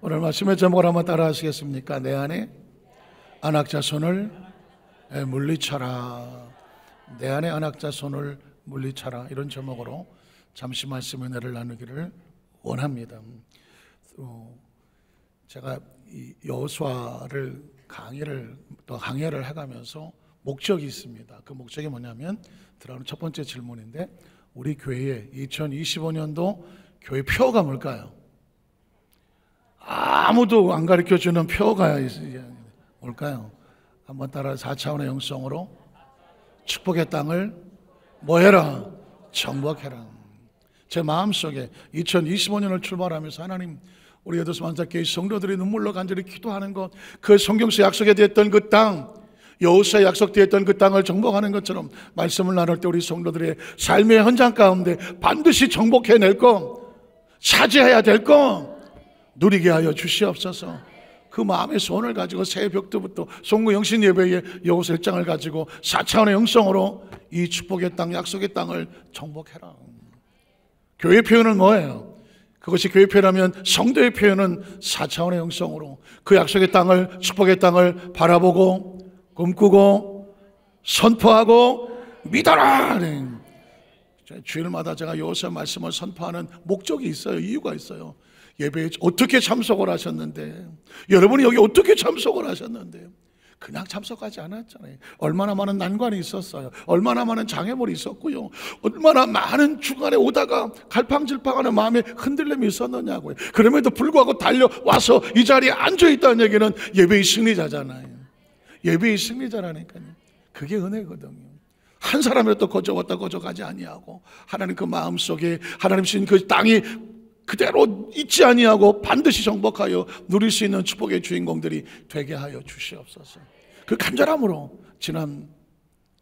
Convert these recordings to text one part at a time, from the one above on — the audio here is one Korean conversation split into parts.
오늘 말씀의 제목을 한번 따라 하시겠습니까? 내 안에 안악자손을 물리쳐라. 내 안에 안악자손을 물리쳐라. 이런 제목으로 잠시 말씀의 은혜를 나누기를 원합니다. 제가 이 여호수아를 강해를 해가면서 목적이 있습니다. 그 목적이 뭐냐면 들어가는 첫 번째 질문인데, 우리 교회에 2025년도 교회 표어가 뭘까요? 아무도 안 가르쳐주는 표어가 뭘까요? 한번 따라 4차원의 영성으로 축복의 땅을 뭐해라? 정복해라. 제 마음속에 2025년을 출발하면서 하나님, 우리 여도수 만삭교회 성도들이 눈물로 간절히 기도하는 것, 그 성경서 약속에 되었던 그 땅, 여호수아에 약속되었던 그 땅을 정복하는 것처럼 말씀을 나눌 때 우리 성도들의 삶의 현장 가운데 반드시 정복해낼 것, 차지해야 될 것 누리게 하여 주시옵소서. 그 마음의 소원을 가지고 새벽부터 송구 영신 예배의 여호수아 1장을 가지고 4차원의 영성으로 이 축복의 땅, 약속의 땅을 정복해라. 교회 표현은 뭐예요? 그것이 교회 표현하면 성도의 표현은 4차원의 영성으로 그 약속의 땅을, 축복의 땅을 바라보고 꿈꾸고 선포하고 믿어라. 주일마다 제가 여호수아 말씀을 선포하는 목적이 있어요. 이유가 있어요. 예배에 어떻게 참석을 하셨는데, 여러분이 여기 어떻게 참석을 하셨는데, 그냥 참석하지 않았잖아요. 얼마나 많은 난관이 있었어요. 얼마나 많은 장애물이 있었고요. 얼마나 많은 중간에 오다가 갈팡질팡하는 마음에 흔들림이 있었느냐고요. 그럼에도 불구하고 달려와서 이 자리에 앉아있다는 얘기는 예배의 승리자잖아요. 예배의 승리자라니까요. 그게 은혜거든요. 한 사람이라도 거저가지 아니하고 하나님 그 마음속에 하나님 주신 그 땅이 그대로 잊지 아니하고 반드시 정복하여 누릴 수 있는 축복의 주인공들이 되게 하여 주시옵소서. 그 간절함으로 지난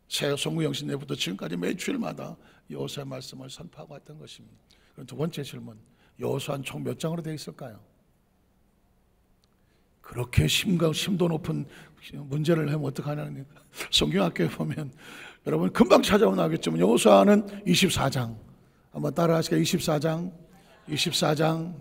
새 송구영신예부터 지금까지 매주일마다 여호수아 말씀을 선포하고 왔던 것입니다. 그럼 두 번째 질문, 여호수아는 총 몇 장으로 되어 있을까요? 그렇게 심도 높은 문제를 하면 어떡하냐는, 성경학교에 보면 여러분 금방 찾아오나겠지만 여호수아는 24장, 한번 따라 하시겠어요? 24장,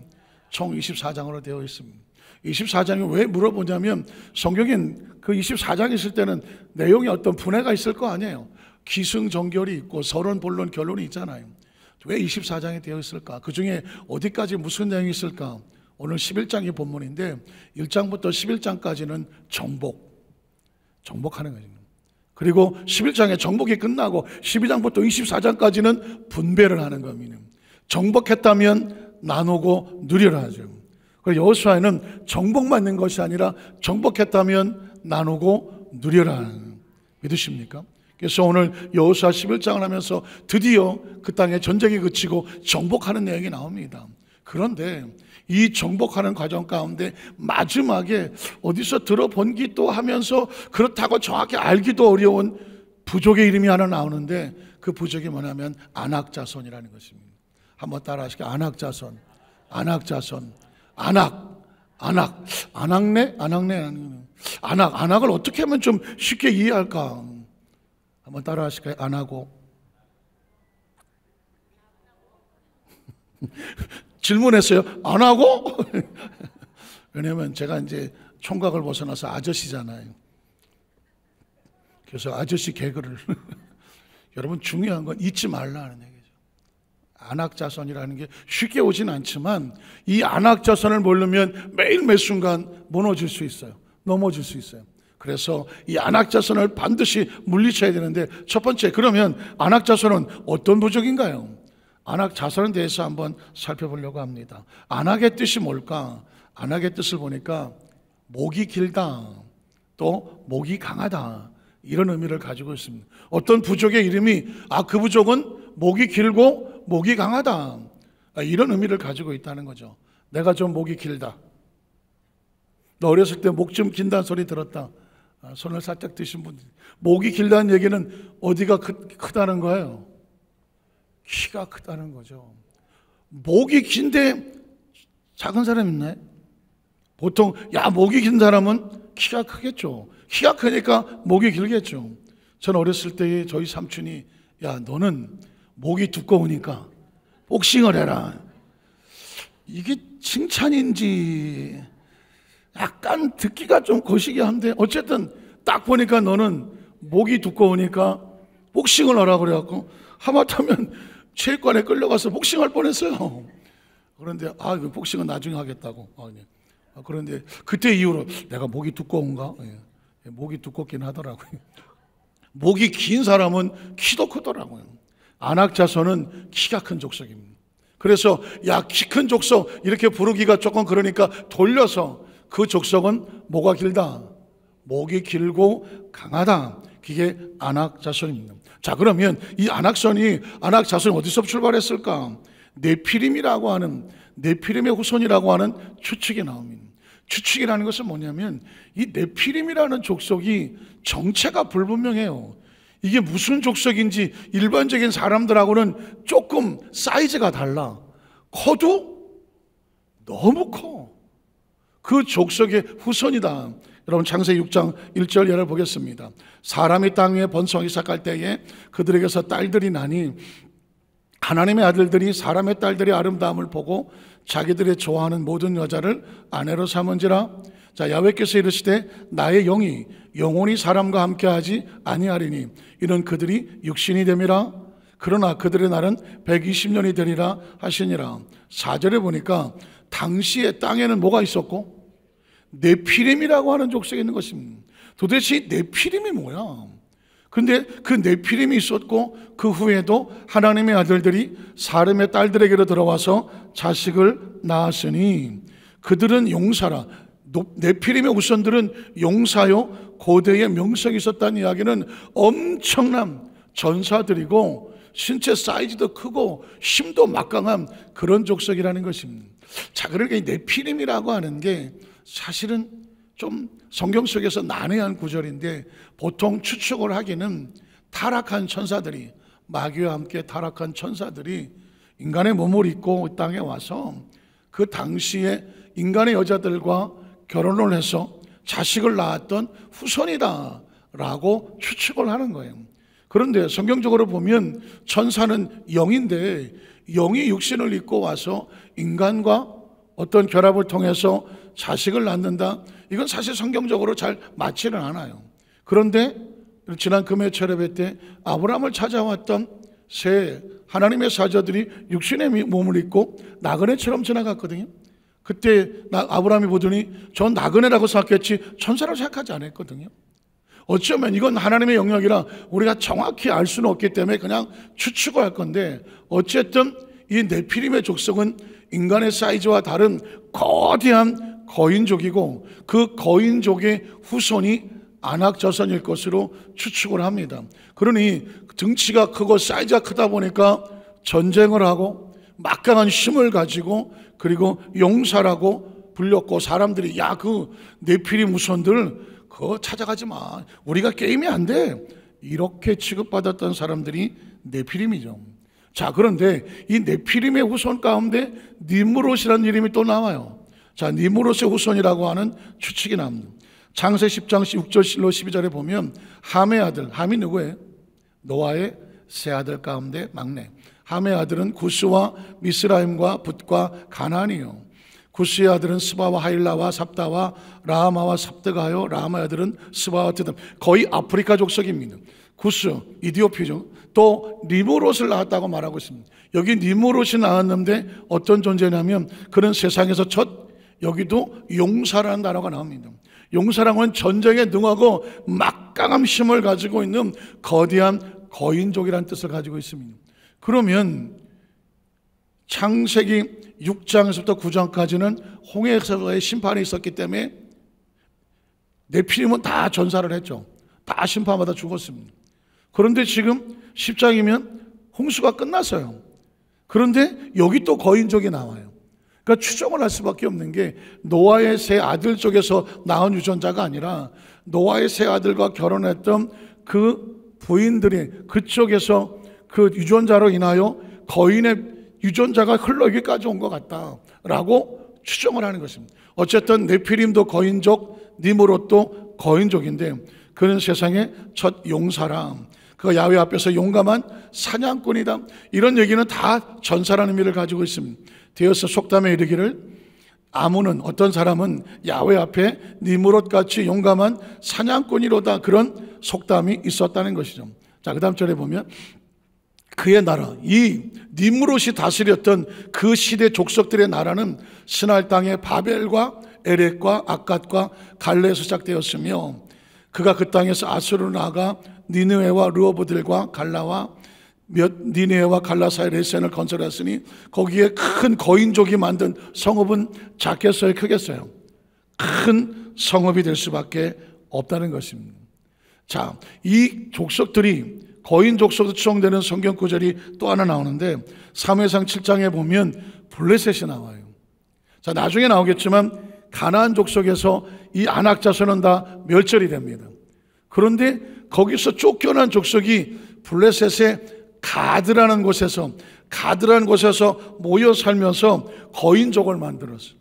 총 24장으로 되어 있습니다. 24장이 왜 물어보냐면, 성경엔 그 24장 있을 때는 내용이 어떤 분해가 있을 거 아니에요. 기승전결이 있고 서론, 본론, 결론이 있잖아요. 왜 24장이 되어 있을까? 그 중에 어디까지 무슨 내용이 있을까? 오늘 11장이 본문인데 1장부터 11장까지는 정복하는 거죠. 그리고 11장의 정복이 끝나고 12장부터 24장까지는 분배를 하는 겁니다. 정복했다면 나누고 누리라 하죠. 그리고 여호수아에는 정복만 있는 것이 아니라 정복했다면 나누고 누리라. 믿으십니까? 그래서 오늘 여호수아 11장을 하면서 드디어 그 땅에 전쟁이 그치고 정복하는 내용이 나옵니다. 그런데 이 정복하는 과정 가운데 마지막에 어디서 들어본기도 하면서 그렇다고 정확히 알기도 어려운 부족의 이름이 하나 나오는데, 그 부족이 뭐냐면 안악자손이라는 것입니다. 한번 따라 하시게. 안악자손. 안악을 어떻게 하면 좀 쉽게 이해할까? 한번 따라 하실까요? 안하고. 질문했어요. 안 하고? 왜냐면 제가 이제 총각을 벗어나서 아저씨잖아요. 그래서 아저씨 개그를 여러분, 중요한 건 잊지 말라는 얘기죠. 안악자손이라는 게 쉽게 오진 않지만 이 안악자손을 모르면 매일 매 순간 무너질 수 있어요. 넘어질 수 있어요. 그래서 이 안악자손을 반드시 물리쳐야 되는데, 첫 번째, 그러면 안악자손은 어떤 부족인가요? 안악자손에 대해서 한번 살펴보려고 합니다. 안악의 뜻이 뭘까? 안악의 뜻을 보니까 목이 길다, 또 목이 강하다, 이런 의미를 가지고 있습니다. 어떤 부족의 이름이 그 부족은 목이 길고 목이 강하다, 이런 의미를 가지고 있다는 거죠. 내가 좀 목이 길다. 너 어렸을 때 목 좀 긴다는 소리 들었다. 손을 살짝 드신 분들, 목이 길다는 얘기는 어디가 크다는 거예요? 키가 크다는 거죠. 목이 긴데 작은 사람 있나요? 보통 목이 긴 사람은 키가 크겠죠. 키가 크니까 목이 길겠죠. 저는 어렸을 때 저희 삼촌이, 너는 목이 두꺼우니까 복싱을 해라. 이게 칭찬인지 약간 듣기가 좀 거시기 한데, 어쨌든 딱 보니까 너는 목이 두꺼우니까 복싱을 하라고 그래갖고 하마터면 체육관에 끌려가서 복싱할 뻔했어요. 그런데 그 복싱은 나중에 하겠다고. 그런데 그때 이후로 내가 목이 두꺼운가? 목이 두껍긴 하더라고요. 목이 긴 사람은 키도 크더라고요. 안악자손은 키가 큰 족속입니다. 그래서 키 큰 족속 이렇게 부르기가 조금 그러니까 돌려서 그 족속은 뭐가 길다? 목이 길고 강하다. 그게 안악자손입니다. 자, 그러면 이 안악자손이 어디서 출발했을까? 네피림이라고 하는, 네피림의 후손이라고 하는 추측이 나옵니다. 추측이라는 것은 뭐냐면 이 네피림이라는 족속이 정체가 불분명해요. 이게 무슨 족속인지 일반적인 사람들하고는 조금 사이즈가 달라. 커도 너무 커. 그 족속의 후손이다. 여러분 창세기 6장 1절 열어보겠습니다. 사람이 땅 위에 번성하기 시작할 때에 그들에게서 딸들이 나니 하나님의 아들들이 사람의 딸들의 아름다움을 보고 자기들의 좋아하는 모든 여자를 아내로 삼은지라. 자, 야훼께서 이르시되 나의 영이 영원히 사람과 함께하지 아니하리니 이는 그들이 육신이 됨이라. 그러나 그들의 날은 120년이 되리라 하시니라. 4절에 보니까 당시에 땅에는 뭐가 있었고? 네피림이라고 하는 족속이 있는 것입니다. 도대체 네피림이 뭐야? 근데 그 네피림이 있었고 그 후에도 하나님의 아들들이 사람의 딸들에게로 들어와서 자식을 낳았으니 그들은 용사라. 네피림의 후손들은 용사요 고대의 명성이 있었다는 이야기는 엄청난 전사들이고 신체 사이즈도 크고 힘도 막강한 그런 족속이라는 것입니다. 자, 그러니까 이 네피림이라고 하는 게 사실은 좀 성경 속에서 난해한 구절인데 보통 추측을 하기는 타락한 천사들이, 마귀와 함께 타락한 천사들이 인간의 몸을 입고 땅에 와서 그 당시에 인간의 여자들과 결혼을 해서 자식을 낳았던 후손이다 라고 추측을 하는 거예요. 그런데 성경적으로 보면 천사는 영인데 영이 육신을 입고 와서 인간과 어떤 결합을 통해서 자식을 낳는다, 이건 사실 성경적으로 잘 맞지는 않아요. 그런데 지난 금요 철야배 때 아브라함을 찾아왔던 새 하나님의 사자들이 육신의 몸을 입고 나그네처럼 지나갔거든요. 그때 아브라함이 보더니 전 나그네라고 생각했지 천사라고 생각하지 않았거든요. 어쩌면 이건 하나님의 영역이라 우리가 정확히 알 수는 없기 때문에 그냥 추측을 할 건데, 어쨌든 이 네피림의 족속은 인간의 사이즈와 다른 거대한 거인족이고 그 거인족의 후손이 안악자손일 것으로 추측을 합니다. 그러니 등치가 크고 사이즈가 크다 보니까 전쟁을 하고 막강한 힘을 가지고 그리고 용사라고 불렸고, 사람들이 그 네피림 후손들 그거 찾아가지 마, 우리가 게임이 안 돼, 이렇게 취급받았던 사람들이 네피림이죠. 자, 그런데 이 네피림의 후손 가운데 니므롯이라는 이름이 또 나와요. 자, 니므롯의 후손이라고 하는 추측이 나옵니다. 창세기 10장 6절로 12절에 보면 함의 아들, 함이 누구예요? 노아의 세 아들 가운데 막내. 함의 아들은 구스와 미스라임과 붓과 가나안이요. 구스의 아들은 스바와 하일라와 삽다와 라하마와 삽드가요. 라하마의 아들은 스바와 드담. 거의 아프리카 족속입니다. 구스, 이디오피죠. 또 니므롯을 낳았다고 말하고 있습니다. 여기 니므롯이 나왔는데 어떤 존재냐면 그는 세상에서 첫, 여기도 용사라는 단어가 나옵니다. 용사랑은 전쟁에 능하고 막강한 힘을 가지고 있는 거대한 거인족이라는 뜻을 가지고 있습니다. 그러면 창세기 6장에서부터 9장까지는 홍해에서의 심판이 있었기 때문에 네피림은 다 전사를 했죠. 다 심판받아 죽었습니다. 그런데 지금 10장이면 홍수가 끝났어요. 그런데 여기 또 거인족이 나와요. 그러니까 추정을 할 수밖에 없는 게 노아의 세 아들 쪽에서 나온 유전자가 아니라 노아의 세 아들과 결혼했던 그 부인들이 그쪽에서 그 유전자로 인하여 거인의 유전자가 흘러 여기까지 온 것 같다라고 추정을 하는 것입니다. 어쨌든 네피림도 거인족, 니므롯도 거인족인데 그는 세상의 첫 용사라. 그가 야훼 앞에서 용감한 사냥꾼이다. 이런 얘기는 다 전사라는 의미를 가지고 있습니다. 되어서 속담에 이르기를 아무는 어떤 사람은 야훼 앞에 니므롯같이 용감한 사냥꾼이로다, 그런 속담이 있었다는 것이죠. 자, 그 다음 절에 보면 그의 나라, 이 니므롯이 다스렸던 그 시대 족속들의 나라는 스날 땅의 바벨과 에렉과 아갓과 갈레에서 시작되었으며 그가 그 땅에서 아수르로 나아가 니느웨와 르호보들과 갈라와 니느웨와 갈라 사이 레센을 건설했으니 거기에 큰 거인족이 만든 성읍은 작겠어요, 크겠어요? 큰 성읍이 될 수밖에 없다는 것입니다. 자, 이 족속들이 거인 족속으로 추정되는 성경 구절이 또 하나 나오는데 사무엘상 7장에 보면 블레셋이 나와요. 자, 나중에 나오겠지만 가나안 족속에서 이 아낙 자손은 다 멸절이 됩니다. 그런데 거기서 쫓겨난 족속이 블레셋의 가드라는 곳에서 모여 살면서 거인족을 만들었어요.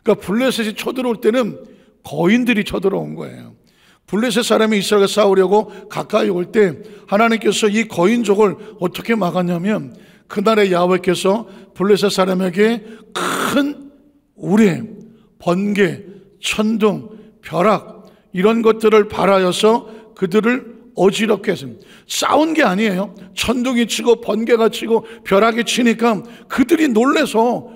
그러니까 블레셋이 쳐들어올 때는 거인들이 쳐들어온 거예요. 블레셋 사람이 이스라엘과 싸우려고 가까이 올 때 하나님께서 이 거인족을 어떻게 막았냐면 그날에 야훼께서 블레셋 사람에게 큰 우레, 번개, 천둥, 벼락 이런 것들을 발하여서 그들을 어지럽게 했습니다. 싸운 게 아니에요. 천둥이 치고 번개가 치고 벼락이 치니까 그들이 놀래서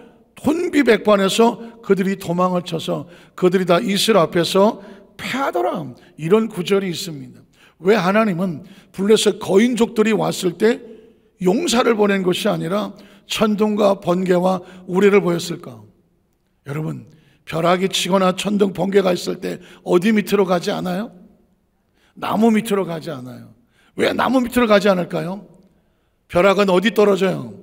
혼비백반해서 그들이 도망을 쳐서 그들이 다 이스라엘 앞에서 패하더라, 이런 구절이 있습니다. 왜 하나님은 블레셋 거인족들이 왔을 때 용사를 보낸 것이 아니라 천둥과 번개와 우레를 보였을까? 여러분, 벼락이 치거나 천둥 번개가 있을 때 어디 밑으로 가지 않아요? 나무 밑으로 가지 않아요. 왜 나무 밑으로 가지 않을까요? 벼락은 어디 떨어져요?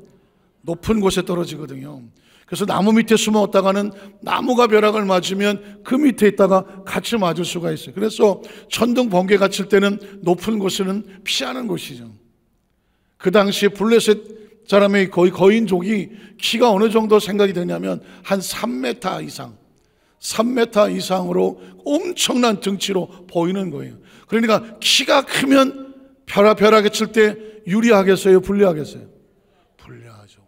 높은 곳에 떨어지거든요. 그래서 나무 밑에 숨었다가는 나무가 벼락을 맞으면 그 밑에 있다가 같이 맞을 수가 있어요. 그래서 천둥 번개가 칠 때는 높은 곳은 피하는 곳이죠. 그 당시에 블레셋 사람의 거의 거인족이 키가 어느 정도 생각이 되냐면 한 3m 이상, 3m 이상으로 엄청난 등치로 보이는 거예요. 그러니까 키가 크면 벼락에 칠 때 유리하겠어요, 불리하겠어요? 불리하죠.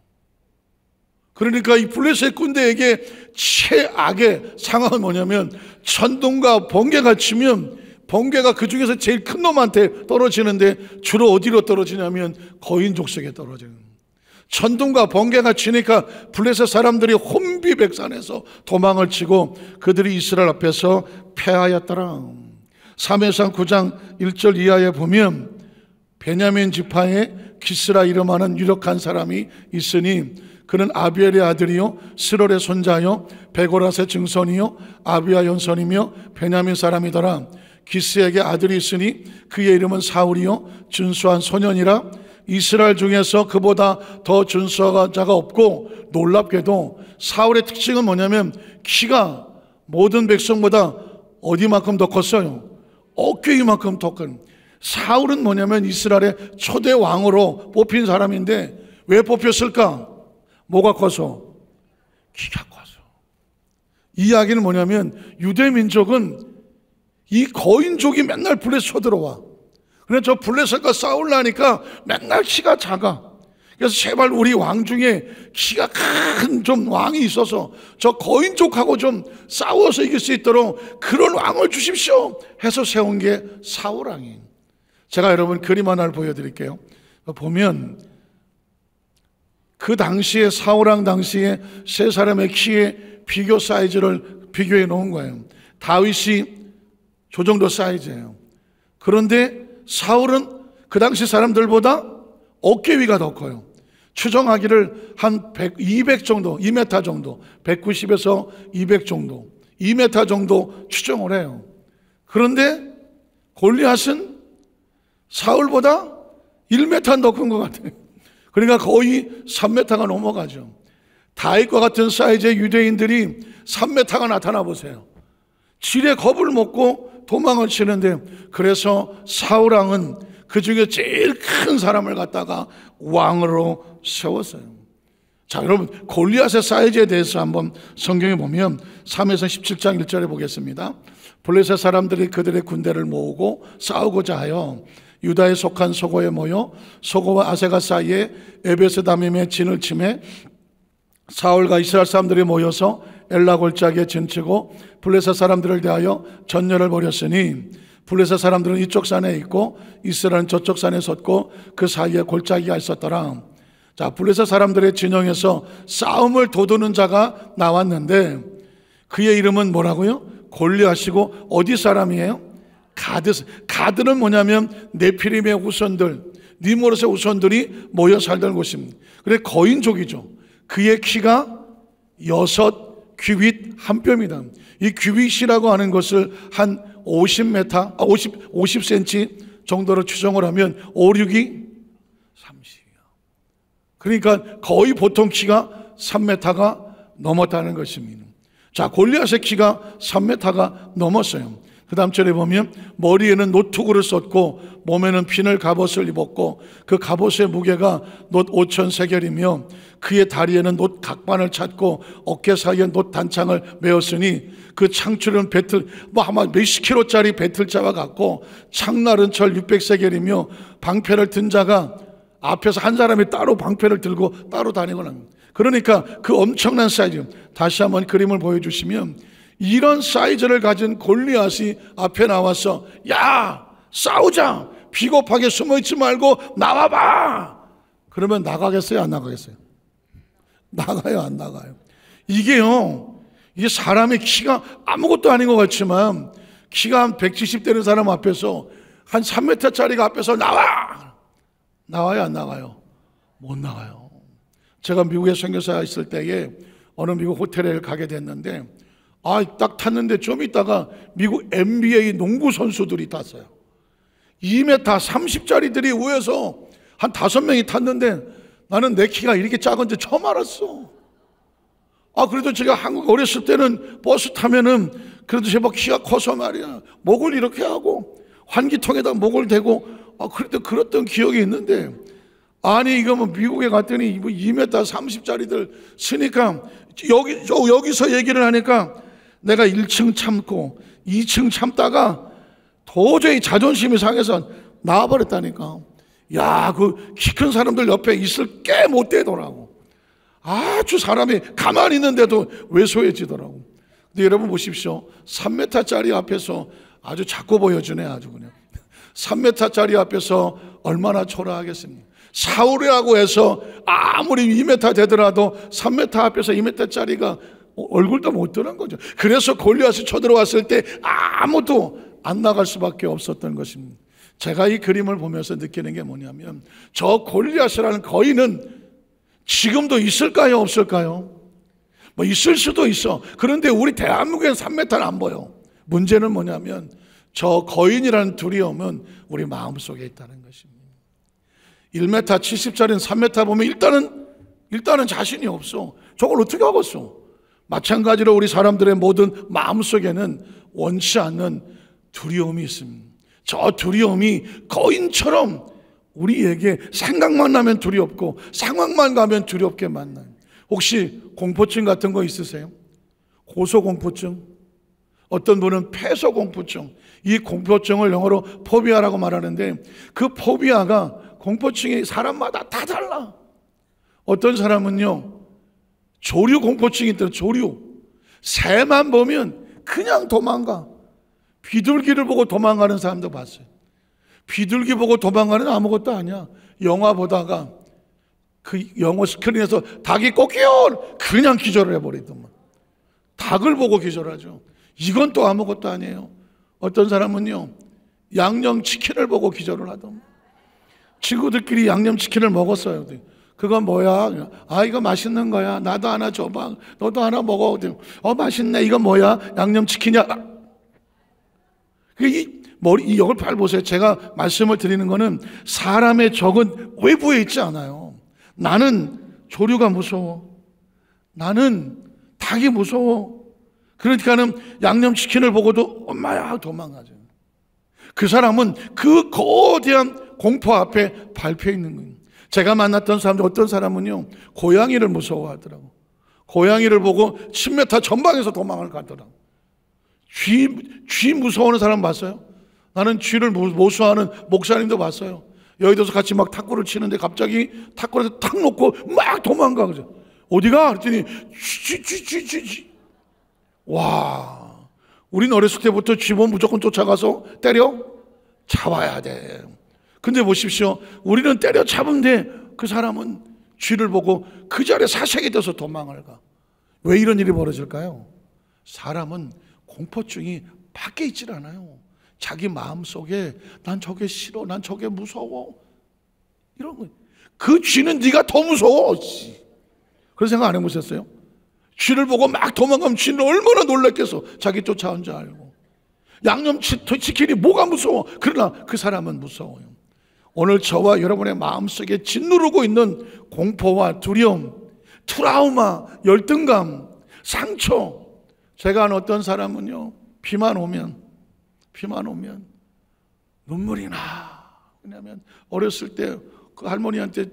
그러니까 이 블레셋 군대에게 최악의 상황은 뭐냐면 천둥과 번개가 치면 번개가 그 중에서 제일 큰 놈한테 떨어지는데 주로 어디로 떨어지냐면 거인 족속에 떨어지는 거예요. 천둥과 번개가 치니까 블레셋 사람들이 혼비백산해서 도망을 치고 그들이 이스라엘 앞에서 패하였더라. 사무엘상 9장 1절 이하에 보면 베냐민 지파에 기스라 이름하는 유력한 사람이 있으니 그는 아비엘의 아들이요 스롤의 손자요 베고라스의 증손이요 아비야 연손이며 베냐민 사람이더라. 기스에게 아들이 있으니 그의 이름은 사울이요 준수한 소년이라. 이스라엘 중에서 그보다 더 준수한 자가 없고 놀랍게도 사울의 특징은 뭐냐면 키가 모든 백성보다 어디만큼 더 컸어요? 어깨 이만큼 더 큰. 사울은 뭐냐면 이스라엘의 초대 왕으로 뽑힌 사람인데 왜 뽑혔을까? 뭐가 커서? 키가 커서. 이 이야기는 뭐냐면 유대 민족은 이 거인족이 맨날 블레셋 쳐들어와. 그래서 저 블레셋과 싸우려니까 맨날 키가 작아. 그래서 제발 우리 왕 중에 키가 큰 좀 왕이 있어서 저 거인족하고 좀 싸워서 이길 수 있도록 그런 왕을 주십시오 해서 세운 게 사울 왕이에요. 제가 여러분 그림 하나를 보여드릴게요. 보면 그 당시에 사울 왕 당시에 세 사람의 키의 비교 사이즈를 비교해 놓은 거예요. 다윗이 저 정도 사이즈예요. 그런데 사울은 그 당시 사람들보다 어깨 위가 더 커요. 추정하기를 한 200 정도, 2m 정도, 190에서 200 정도, 2m 정도 추정을 해요. 그런데 골리앗은 사울보다 1m 더 큰 것 같아요. 그러니까 거의 3m가 넘어가죠. 다윗과 같은 사이즈의 유대인들이 3m가 나타나 보세요. 지레 겁을 먹고 도망을 치는데 그래서 사울 왕은 그 중에 제일 큰 사람을 갖다가 왕으로 세웠어요. 자, 여러분 골리앗의 사이즈에 대해서 한번 성경에 보면 사무엘상 17장 1절에 보겠습니다. 블레셋 사람들이 그들의 군대를 모으고 싸우고자 하여 유다에 속한 소고에 모여 소고와 아세가 사이에 에베스다밈의 진을 치매 사울과 이스라엘 사람들이 모여서 엘라 골짜기에 진치고 블레셋 사람들을 대하여 전열을 벌였으니 블레셋 사람들은 이쪽 산에 있고 이스라엘은 저쪽 산에 섰고 그 사이에 골짜기가 있었더라. 자, 블레셋 사람들의 진영에서 싸움을 도두는 자가 나왔는데 그의 이름은 뭐라고요? 골리앗이고 어디 사람이에요? 가드는 뭐냐면 네피림의 후손들, 니므롯의 후손들이 모여 살던 곳입니다. 그래 거인족이죠. 그의 키가 6규빗 한 뼘이다. 이 규빗이라고 하는 것을 한 50cm 정도로 추정을 하면 5, 6이 30이야. 그러니까 거의 보통 키가 3m가 넘었다는 것입니다. 자, 골리앗의 키가 3m가 넘었어요. 그 다음 절에 보면 머리에는 노투구를 썼고 몸에는 비늘 갑옷을 입었고 그 갑옷의 무게가 놋 5,000세겔이며 그의 다리에는 놋 각반을 찼고 어깨 사이에 놋 단창을 메었으니 그 창출은 배틀 아마 몇십 킬로짜리 배틀자와 같고 창날은 철 600세겔이며 방패를 든 자가 앞에서 한 사람이 따로 방패를 들고 따로 다니거나, 그러니까 그 엄청난 사이즈. 다시 한번 그림을 보여주시면 이런 사이즈를 가진 골리앗이 앞에 나와서 야 싸우자, 비겁하게 숨어있지 말고 나와봐. 그러면 나가겠어요 안 나가겠어요? 나가요 안 나가요? 이게요, 이게 사람의 키가 아무것도 아닌 것 같지만 키가 한 170 되는 사람 앞에서 한 3m짜리가 앞에서 나와요 안 나가요? 못 나가요. 제가 미국에 선교사 있을 때에 어느 미국 호텔에 가게 됐는데 딱 탔는데 좀 있다가 미국 NBA 농구 선수들이 탔어요. 2m 30짜리들이 위에서 한 5명이 탔는데 나는 내 키가 이렇게 작은지 처음 알았어. 그래도 제가 한국 어렸을 때는 버스 타면은 그래도 제법 키가 커서 말이야 목을 이렇게 하고 환기통에다 목을 대고 그래도 그랬던 기억이 있는데, 아니 이거 뭐 미국에 갔더니 2m 30짜리들 쓰니까 여기서 얘기를 하니까 내가 1층 참고 2층 참다가 도저히 자존심이 상해서 나와버렸다니까. 야, 그 키 큰 사람들 옆에 있을 게 못 되더라고. 아주 사람이 가만히 있는데도 왜소해지더라고. 근데 여러분 보십시오. 3m짜리 앞에서 아주 작고 보여주네. 아주 그냥 3m짜리 앞에서 얼마나 초라하겠습니까? 사울이라고 해서 아무리 2m 되더라도 3m 앞에서 2m짜리가 얼굴도 못 드는 거죠. 그래서 골리앗이 쳐들어왔을 때 아무도 안 나갈 수밖에 없었던 것입니다. 제가 이 그림을 보면서 느끼는 게 뭐냐면 저 골리앗이라는 거인은 지금도 있을까요 없을까요? 뭐 있을 수도 있어. 그런데 우리 대한민국엔 3m는 안 보여. 문제는 뭐냐면 저 거인이라는 두려움은 우리 마음속에 있다는 것입니다. 1m 70짜리는 3m 보면 일단은 자신이 없어. 저걸 어떻게 하겠어? 마찬가지로 우리 사람들의 모든 마음속에는 원치 않는 두려움이 있습니다. 저 두려움이 거인처럼 우리에게 생각만 나면 두렵고 상황만 가면 두렵게 만나요. 혹시 공포증 같은 거 있으세요? 고소공포증? 어떤 분은 폐소공포증. 이 공포증을 영어로 포비아라고 말하는데 그 포비아가 공포증이 사람마다 다 달라. 어떤 사람은요 조류 공포증이 있더라고요. 조류. 새만 보면 그냥 도망가. 비둘기를 보고 도망가는 사람도 봤어요. 비둘기 보고 도망가는 아무것도 아니야. 영화 보다가 그 영어 스크린에서 닭이 꺾여 그냥 기절을 해버리더만. 닭을 보고 기절하죠. 이건 또 아무것도 아니에요. 어떤 사람은요 양념치킨을 보고 기절을 하더만. 친구들끼리 양념치킨을 먹었어요. 그건 뭐야? 이거 맛있는 거야. 나도 하나 줘봐. 너도 하나 먹어. 맛있네. 이거 뭐야? 양념치킨이야. 이걸 잘 보세요. 제가 말씀을 드리는 거는 사람의 적은 외부에 있지 않아요. 나는 조류가 무서워. 나는 닭이 무서워. 그러니까는 양념치킨을 보고도 엄마야 도망가죠. 그 사람은 그 거대한 공포 앞에 밟혀 있는 거예요. 제가 만났던 사람들 어떤 사람은요 고양이를 무서워하더라고. 고양이를 보고 10m 전방에서 도망을 가더라고. 쥐 무서워하는 사람 봤어요? 나는 쥐를 모수하는 목사님도 봤어요. 여의도에서 같이 막 탁구를 치는데 갑자기 탁구를 탁 놓고 막 도망가. 그죠? 어디가? 그랬더니 와, 우린 어렸을 때부터 쥐면 무조건 쫓아가서 때려 잡아야 돼. 근데 보십시오, 우리는 때려 잡은데 그 사람은 쥐를 보고 그 자리에 사색이 돼서 도망을 가. 왜 이런 일이 벌어질까요? 사람은 공포증이 밖에 있질 않아요. 자기 마음속에 난 저게 싫어, 난 저게 무서워, 이런 거. 그 쥐는 네가 더 무서워. 그런 생각 안 해보셨어요? 쥐를 보고 막 도망가면 쥐는 얼마나 놀랐겠어. 자기 쫓아온 줄 알고. 양념치킨이 뭐가 무서워? 그러나 그 사람은 무서워요. 오늘 저와 여러분의 마음속에 짓누르고 있는 공포와 두려움, 트라우마, 열등감, 상처. 제가 아는 어떤 사람은요, 비만 오면 눈물이 나. 왜냐하면 어렸을 때 그 할머니한테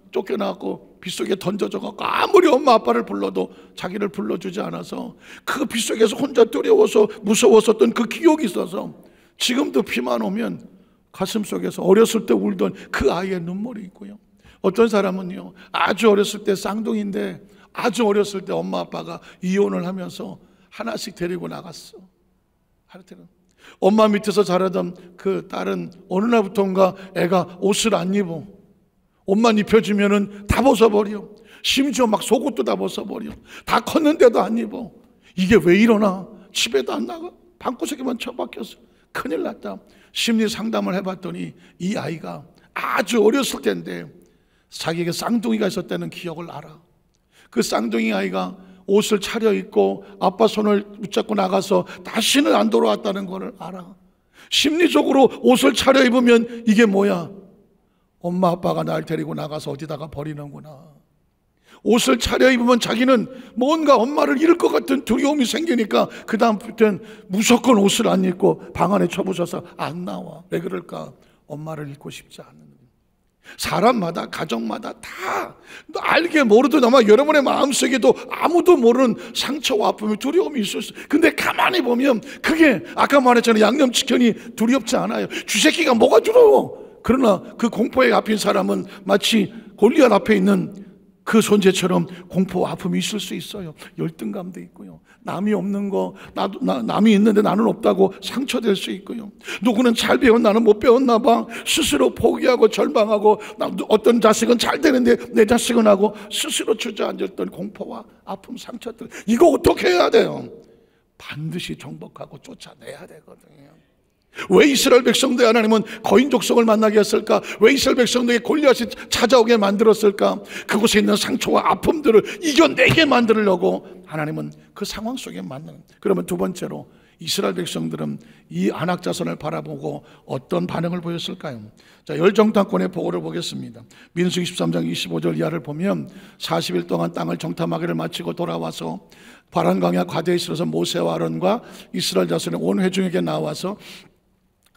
쫓겨나고 빗속에 던져져갖고 아무리 엄마 아빠를 불러도 자기를 불러주지 않아서 그 빗속에서 혼자 두려워서 무서웠었던 그 기억이 있어서 지금도 비만 오면 가슴속에서 어렸을 때 울던 그 아이의 눈물이 있고요. 어떤 사람은요, 아주 어렸을 때 쌍둥이인데 아주 어렸을 때 엄마 아빠가 이혼을 하면서 하나씩 데리고 나갔어. 하여튼 엄마 밑에서 자라던 그 딸은 어느 날부터인가 애가 옷을 안 입어. 옷만 입혀주면은 다 벗어버려. 심지어 막 속옷도 다 벗어버려. 다 컸는데도 안 입어. 이게 왜 이러나? 집에도 안 나가. 방구석에만 처박혔어. 큰일 났다. 심리 상담을 해봤더니 이 아이가 아주 어렸을 때인데 자기에게 쌍둥이가 있었다는 기억을 알아. 그 쌍둥이 아이가 옷을 차려입고 아빠 손을 붙잡고 나가서 다시는 안 돌아왔다는 걸 알아. 심리적으로 옷을 차려입으면 이게 뭐야? 엄마 아빠가 날 데리고 나가서 어디다가 버리는구나. 옷을 차려입으면 자기는 뭔가 엄마를 잃을 것 같은 두려움이 생기니까 그 다음부터는 무조건 옷을 안 입고 방 안에 처부셔서 안 나와. 왜 그럴까? 엄마를 잃고 싶지 않은. 사람마다, 가정마다 다 알게 모르든 아마 여러분의 마음속에도 아무도 모르는 상처와 아픔이, 두려움이 있을 수 있어요. 근데 가만히 보면 그게 아까 말했잖아요. 양념치킨이 두렵지 않아요. 쥐새끼가 뭐가 두려워? 그러나 그 공포에 앞인 사람은 마치 골리앗 앞에 있는 그 존재처럼 공포와 아픔이 있을 수 있어요. 열등감도 있고요. 남이 없는 거, 남이 있는데 나는 없다고 상처될 수 있고요. 누구는 잘 배운 나는 못 배웠나 봐. 스스로 포기하고 절망하고, 어떤 자식은 잘 되는데 내 자식은 하고 스스로 주저앉았던 공포와 아픔, 상처들. 이거 어떻게 해야 돼요? 반드시 정복하고 쫓아내야 되거든요. 왜 이스라엘 백성들 하나님은 거인 족속을 만나게 했을까? 왜 이스라엘 백성들에게 골리앗이 찾아오게 만들었을까? 그곳에 있는 상처와 아픔들을 이겨내게 만들려고 하나님은 그 상황 속에 만나는. 그러면 두 번째로 이스라엘 백성들은 이 안악 자손을 바라보고 어떤 반응을 보였을까요? 자, 열정탐꾼의 보고를 보겠습니다. 민수기 13장 25절 이하를 보면 40일 동안 땅을 정탐하기를 마치고 돌아와서 바란강야 과대에 있어서 모세와 아론과 이스라엘 자손의 온 회중에게 나와서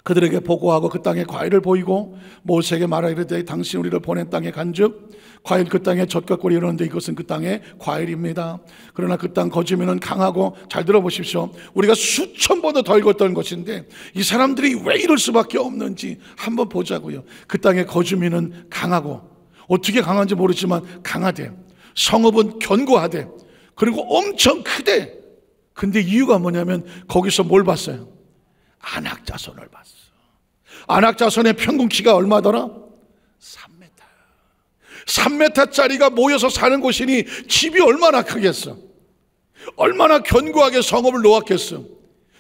그들에게 보고하고 그 땅에 과일을 보이고 모세에게 말하기를 당신 우리를 보낸 땅에 간즉 과일 그 땅에 젖과 꿀이 흐르는데 이것은 그 땅의 과일입니다. 그러나 그 땅 거주민은 강하고, 잘 들어보십시오, 우리가 수천 번도 더 읽었던 것인데 이 사람들이 왜 이럴 수밖에 없는지 한번 보자고요. 그 땅의 거주민은 강하고, 어떻게 강한지 모르지만 강하대. 성읍은 견고하대. 그리고 엄청 크대. 근데 이유가 뭐냐면 거기서 뭘 봤어요? 안악 자손을 봤어. 안악 자손의 평균 키가 얼마더라? 3m. 3m짜리가 모여서 사는 곳이니 집이 얼마나 크겠어? 얼마나 견고하게 성읍을 놓았겠어?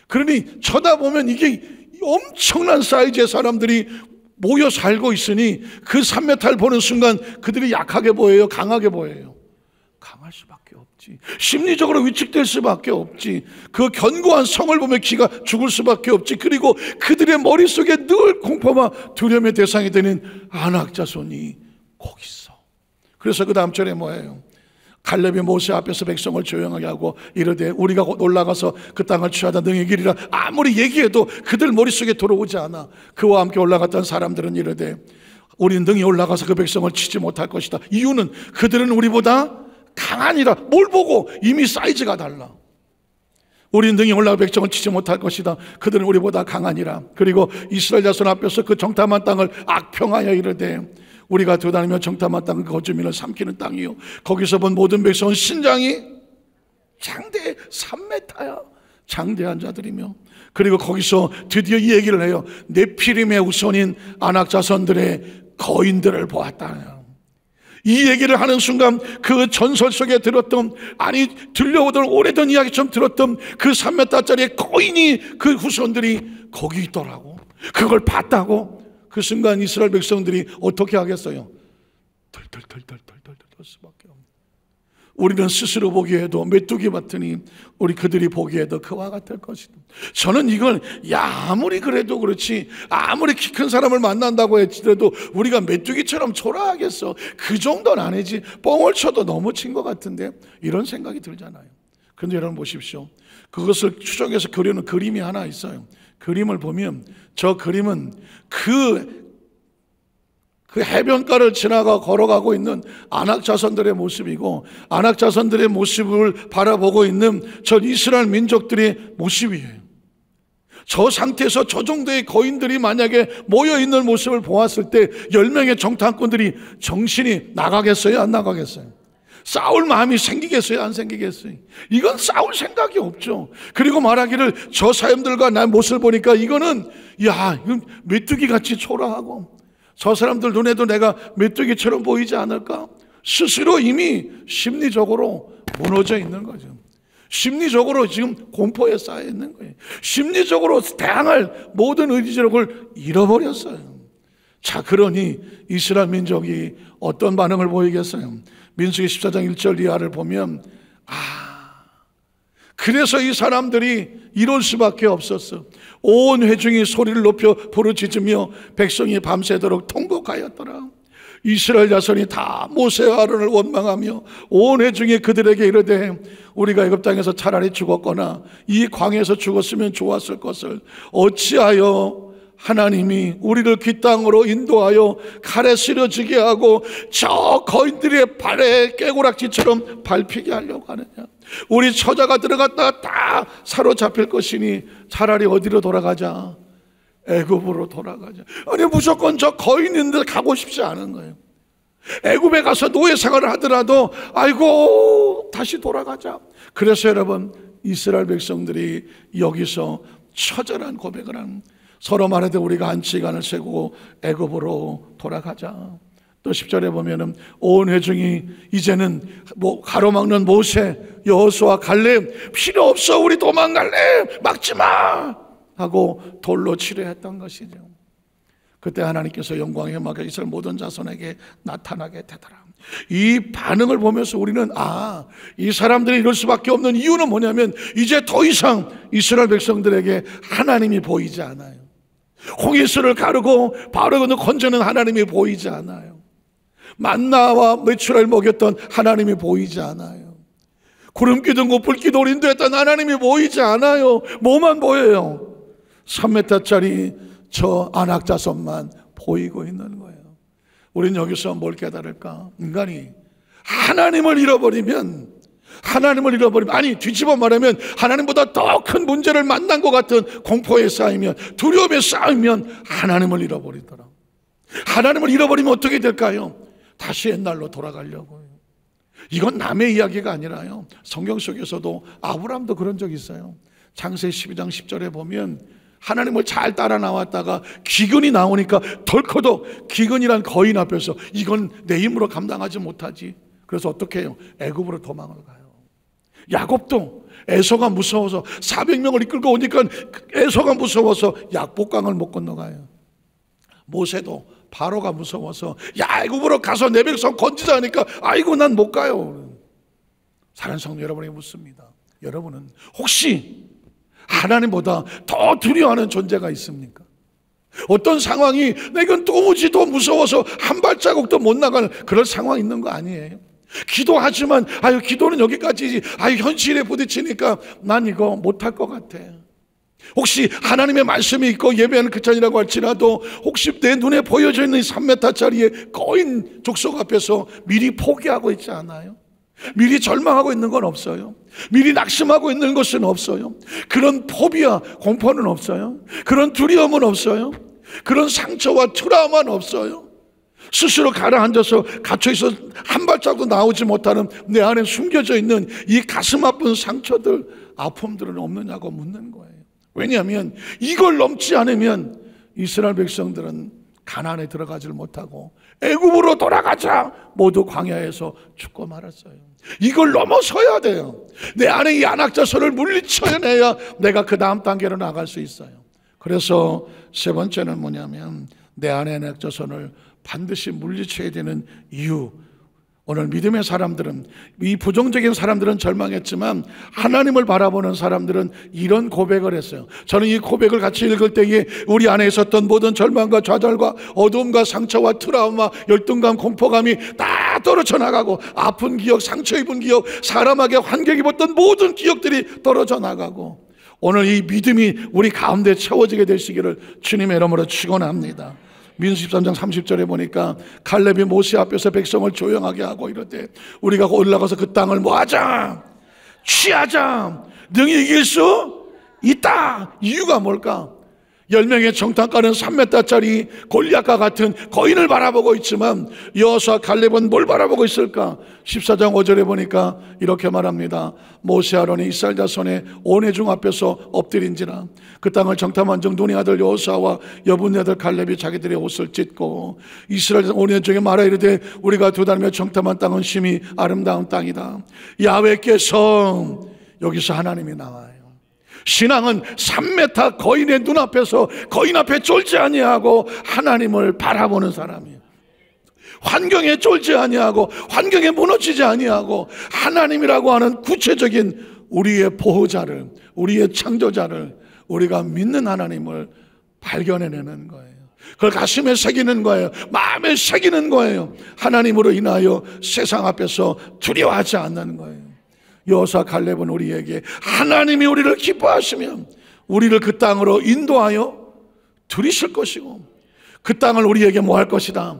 그러니 쳐다보면 이게 엄청난 사이즈의 사람들이 모여 살고 있으니 그 3m를 보는 순간 그들이 약하게 보여요? 강하게 보여요? 강할 수밖에 없지. 심리적으로 위축될 수밖에 없지. 그 견고한 성을 보면 기가 죽을 수밖에 없지. 그리고 그들의 머릿속에 늘 공포와 두려움의 대상이 되는 안악 자손이 거기 있어. 그래서 그 다음 절에 뭐예요? 갈렙이 모세 앞에서 백성을 조용하게 하고 이르되 우리가 올라가서 그 땅을 취하다 능히 이기리라. 아무리 얘기해도 그들 머릿속에 들어오지 않아. 그와 함께 올라갔던 사람들은 이르되 우리는 능히 올라가서 그 백성을 치지 못할 것이다. 이유는 그들은 우리보다 강하니라. 뭘 보고? 이미 사이즈가 달라. 우리는 능히 올라가 백성을 치지 못할 것이다. 그들은 우리보다 강하니라. 그리고 이스라엘 자손 앞에서 그 정탐한 땅을 악평하여 이르되 우리가 들어다니며 정탐한 땅은 거주민을 삼키는 땅이요 거기서 본 모든 백성은 신장이 장대 3m야. 장대한 자들이며, 그리고 거기서 드디어 이 얘기를 해요. 네피림의 후손인 아낙 자손들의 거인들을 보았다. 이 얘기를 하는 순간 그 전설 속에 들었던, 아니 들려오던 오래된 이야기처럼 들었던 그 3m짜리의 거인이, 그 후손들이 거기 있더라고. 그걸 봤다고. 그 순간 이스라엘 백성들이 어떻게 하겠어요? 덜덜덜덜덜덜 수밖에 없는. 우리는 스스로 보기에도 메뚜기 같으니 우리 그들이 보기에도 그와 같을 것이다. 저는 이걸 아무리 그래도 그렇지, 아무리 키 큰 사람을 만난다고 했지라도 우리가 메뚜기처럼 초라하겠어? 그 정도는 아니지. 뻥을 쳐도 너무 친 것 같은데, 이런 생각이 들잖아요. 그런데 여러분 보십시오. 그것을 추정해서 그리는 그림이 하나 있어요. 그림을 보면 저 그림은 그 해변가를 지나가 걸어가고 있는 아낙 자손들의 모습이고, 아낙 자손들의 모습을 바라보고 있는 저 이스라엘 민족들의 모습이에요. 저 상태에서 저 정도의 거인들이 만약에 모여있는 모습을 보았을 때 10명의 정탐꾼들이 정신이 나가겠어요? 안 나가겠어요? 싸울 마음이 생기겠어요? 안 생기겠어요? 이건 싸울 생각이 없죠. 그리고 말하기를, 저 사람들과 나 모습을 보니까 이거는 이건 메뚜기같이 초라하고 저 사람들 눈에도 내가 메뚜기처럼 보이지 않을까? 스스로 이미 심리적으로 무너져 있는 거죠. 심리적으로 지금 공포에 쌓여 있는 거예요. 심리적으로 대항할 모든 의지력을 잃어버렸어요. 자, 그러니 이스라엘 민족이 어떤 반응을 보이겠어요? 민수기 14장 1절 이하를 보면, 그래서 이 사람들이 이럴 수밖에 없었어. 온 회중이 소리를 높여 부르짖으며 백성이 밤새도록 통곡하였더라. 이스라엘 자손이 다 모세와 아론을 원망하며 온 회중이 그들에게 이르되, 우리가 애굽 땅에서 차라리 죽었거나 이 광야에서 죽었으면 좋았을 것을 어찌하여 하나님이 우리를 그 땅으로 인도하여 칼에 쓰러지게 하고 저 거인들의 발에 깨고락지처럼 밟히게 하려고 하느냐? 우리 처자가 들어갔다가 다 사로잡힐 것이니 차라리 어디로 돌아가자? 애굽으로 돌아가자. 아니, 무조건 저 거인인데 가고 싶지 않은 거예요. 애굽에 가서 노예 생활을 하더라도 아이고 다시 돌아가자. 그래서 여러분, 이스라엘 백성들이 여기서 처절한 고백을 하는, 서로 말하되 우리가 한 시간을 세고 애굽으로 돌아가자. 또 10절에 보면은 온 회중이 이제는 가로막는 모세, 여호수아, 갈렙, 필요 없어, 우리 도망갈래, 막지마 하고 돌로 치료했던 것이죠. 그때 하나님께서 영광의 해마가 이스라엘 모든 자손에게 나타나게 되더라. 이 반응을 보면서 우리는 이 사람들이 이럴 수밖에 없는 이유는 뭐냐면, 이제 더 이상 이스라엘 백성들에게 하나님이 보이지 않아요. 홍해수를 가르고 바로 건져는 하나님이 보이지 않아요. 만나와 메추라를 먹였던 하나님이 보이지 않아요. 구름 기둥고 불 기둥을 인도했던 하나님이 보이지 않아요. 뭐만 보여요? 3m짜리 저 아낙 자손만 보이고 있는 거예요. 우리는 여기서 뭘 깨달을까? 인간이 하나님을 잃어버리면, 아니 뒤집어 말하면 하나님보다 더 큰 문제를 만난 것 같은 공포에 쌓이면, 두려움에 쌓이면 하나님을 잃어버리더라. 하나님을 잃어버리면 어떻게 될까요? 다시 옛날로 돌아가려고요. 이건 남의 이야기가 아니라요, 성경 속에서도 아브라함도 그런 적이 있어요. 창세기 12장 10절에 보면 하나님을 잘 따라 나왔다가 기근이 나오니까 덜커도 기근이란 거인 앞에서 이건 내 힘으로 감당하지 못하지. 그래서 어떻게 해요? 애굽으로 도망을 가요. 야곱도 에서가 무서워서 400명을 이끌고 오니까 에서가 무서워서 약복강을 못 건너가요. 모세도 바로가 무서워서 애굽으로 가서 내 백성 건지자 하니까 아이고 난 못 가요. 사랑하는 성도 여러분에게 묻습니다. 여러분은 혹시 하나님보다 더 두려워하는 존재가 있습니까? 어떤 상황이 내가 도무지 더 무서워서 한 발자국도 못 나가는 그런 상황이 있는 거 아니에요? 기도하지만 기도는 여기까지지, 현실에 부딪히니까 난 이거 못할 것 같아. 혹시 하나님의 말씀이 있고 예배하는 크리스찬이라고 할지라도 혹시 내 눈에 보여져 있는 3m짜리의 거인 족속 앞에서 미리 포기하고 있지 않아요? 미리 절망하고 있는 건 없어요. 미리 낙심하고 있는 것은 없어요. 그런 포비아, 공포는 없어요. 그런 두려움은 없어요. 그런 상처와 트라우마는 없어요. 스스로 가라앉아서 갇혀있어 한 발짝도 나오지 못하는 내 안에 숨겨져 있는 이 가슴 아픈 상처들, 아픔들은 없느냐고 묻는 거예요. 왜냐하면 이걸 넘지 않으면 이스라엘 백성들은 가나안에 들어가질 못하고 애굽으로 돌아가자 모두 광야에서 죽고 말았어요. 이걸 넘어서야 돼요. 내 안에 이 안악자손을 물리쳐내야 내가 그 다음 단계로 나갈 수 있어요. 그래서 세 번째는 뭐냐면 내 안에 안악자손을 반드시 물리쳐야 되는 이유. 오늘 믿음의 사람들은, 이 부정적인 사람들은 절망했지만 하나님을 바라보는 사람들은 이런 고백을 했어요. 저는 이 고백을 같이 읽을 때에 우리 안에 있었던 모든 절망과 좌절과 어두움과 상처와 트라우마, 열등감, 공포감이 다 떨어져 나가고, 아픈 기억, 상처 입은 기억, 사람에게 환경 입었던 모든 기억들이 떨어져 나가고, 오늘 이 믿음이 우리 가운데 채워지게 되시기를 주님의 이름으로 축원합니다. 민수 13장 30절에 보니까 갈렙이 모세 앞에서 백성을 조용하게 하고 이럴 때 우리가 올라가서 그 땅을 뭐하자? 취하자. 능히 이길 수 있다. 이유가 뭘까? 10명의 정탐가는 3m짜리 골리앗과 같은 거인을 바라보고 있지만 여호수아 갈렙은 뭘 바라보고 있을까? 14장 5절에 보니까 이렇게 말합니다. 모세 아론이 이스라엘 자손의 온회중 앞에서 엎드린지라. 그 땅을 정탐한 중 눈의 아들 여호수아와 여분의 아들 갈렙이 자기들의 옷을 찢고 이스라엘 온회중에 말하 이르되 우리가 두 달며 정탐한 땅은 심히 아름다운 땅이다. 야훼께서, 여기서 하나님이 나와요. 신앙은 3m 거인의 눈앞에서 거인 앞에 쫄지 아니하고 하나님을 바라보는 사람이에요. 환경에 쫄지 아니하고 환경에 무너지지 아니하고 하나님이라고 하는 구체적인 우리의 보호자를, 우리의 창조자를, 우리가 믿는 하나님을 발견해내는 거예요. 그걸 가슴에 새기는 거예요. 마음에 새기는 거예요. 하나님으로 인하여 세상 앞에서 두려워하지 않는 거예요. 여호수아 갈렙은 우리에게 하나님이 우리를 기뻐하시면 우리를 그 땅으로 인도하여 들이실 것이고 그 땅을 우리에게 뭐 할 것이다?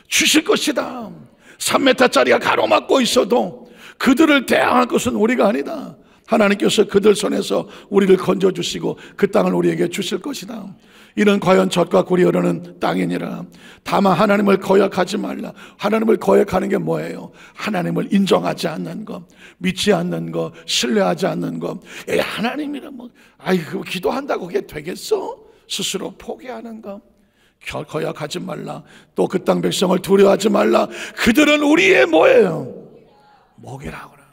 주실 것이다. 3m짜리가 가로막고 있어도 그들을 대항할 것은 우리가 아니다. 하나님께서 그들 손에서 우리를 건져주시고 그 땅을 우리에게 주실 것이다. 이는 과연 젖과 꿀이 흐르는 땅이니라. 다만 하나님을 거역하지 말라. 하나님을 거역하는 게 뭐예요? 하나님을 인정하지 않는 것, 믿지 않는 것, 신뢰하지 않는 것. 하나님이라 뭐 아이고 기도한다고 그게 되겠어? 스스로 포기하는 것. 거역하지 말라. 또 그 땅 백성을 두려워하지 말라. 그들은 우리의 뭐예요? 먹이라고 그래.